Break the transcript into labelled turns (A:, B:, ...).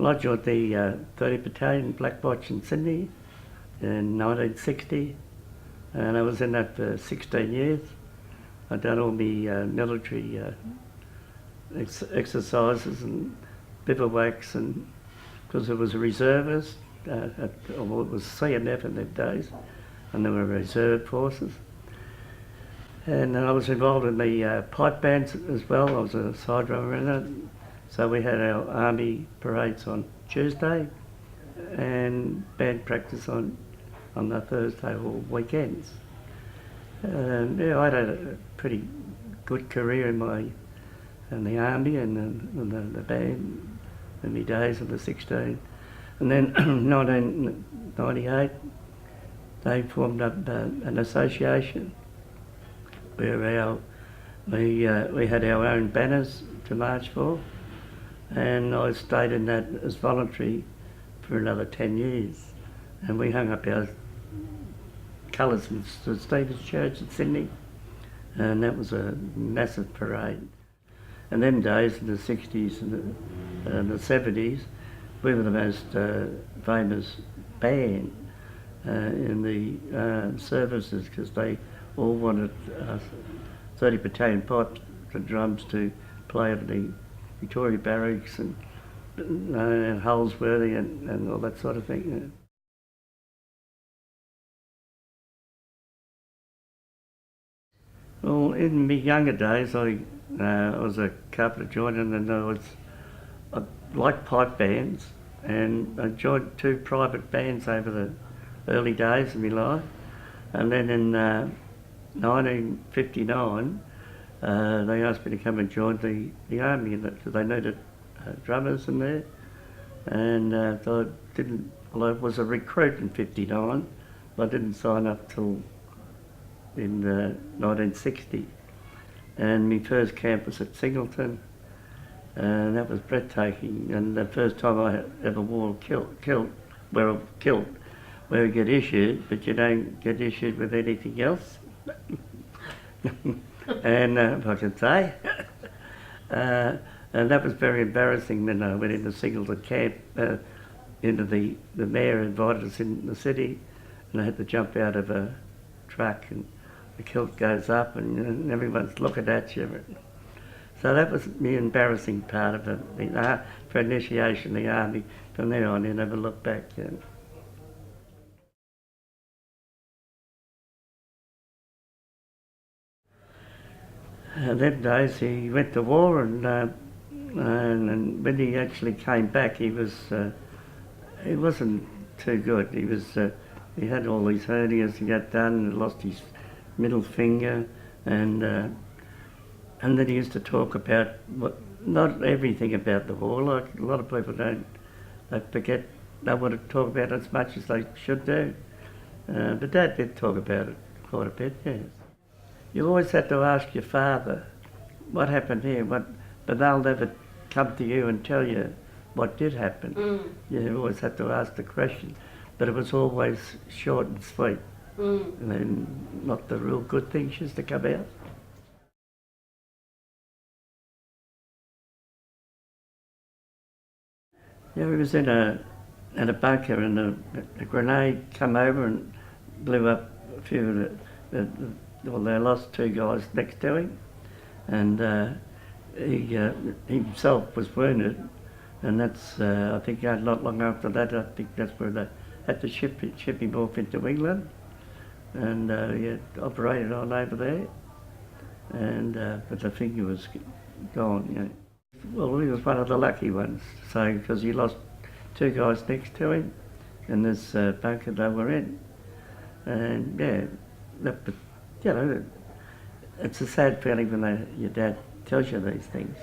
A: Well, I joined the 30 Battalion Black Watch in Sydney in 1960, and I was in that for 16 years. I'd done all my military exercises and bivouacs, and because I was a reservist, well, it was CNF in them days, and there were reserve forces. And I was involved in the pipe bands as well. I was a side drummer in it. So we had our army parades on Tuesday and band practice on the Thursday or weekends. Yeah, I had a pretty good career in the army and the band in my days of the 16. And then 1998, they formed up an association where we had our own banners to march for, and I stayed in that as voluntary for another 10 years. And we hung up our colours in St Stephen's Church in Sydney, and that was a massive parade. And them days in the 60s and the 70s, we were the most famous band in the services, because they all wanted 30 Battalion pipes and drums to play at the Victoria Barracks and Holsworthy and all that sort of thing. Well, in my younger days, I was a carpenter joiner, and I liked pipe bands, and I joined 2 private bands over the early days of my life. And then in 1959, they asked me to come and join the army, because they needed drummers in there. And I I was a recruit in 59, but I didn't sign up till in 1960. And my first camp was at Singleton, and that was breathtaking. And the first time I ever wore a kilt, where you get issued, but you don't get issued with anything else. And if I can say, and that was very embarrassing when I went into Singleton camp. The mayor invited us in the city, and I had to jump out of a truck, and the kilt goes up, and everyone's looking at you. So that was the embarrassing part of it. For initiation, the army. From there on, you never looked back. Them days he went to war, and when he actually came back, he wasn't too good. He had all these hernias he got done, and lost his middle finger, and then he used to talk about not everything about the war. Like a lot of people they forget, they want to talk about it as much as they should do. But Dad did talk about it quite a bit, yes. You always had to ask your father what happened here, but they'll never come to you and tell you what did happen. You always had to ask the question, but it was always short and sweet, and not the real good things used to come out. Yeah, we was in a bunker, and a grenade come over and blew up a few of they lost 2 guys next to him, and he himself was wounded, and that's I think not long after that, I think that's where they had to ship him off into England, and he operated on over there, and but the finger was gone. Well, he was one of the lucky ones, so because he lost 2 guys next to him in this bunker they were in, and it's a sad feeling when your dad tells you these things.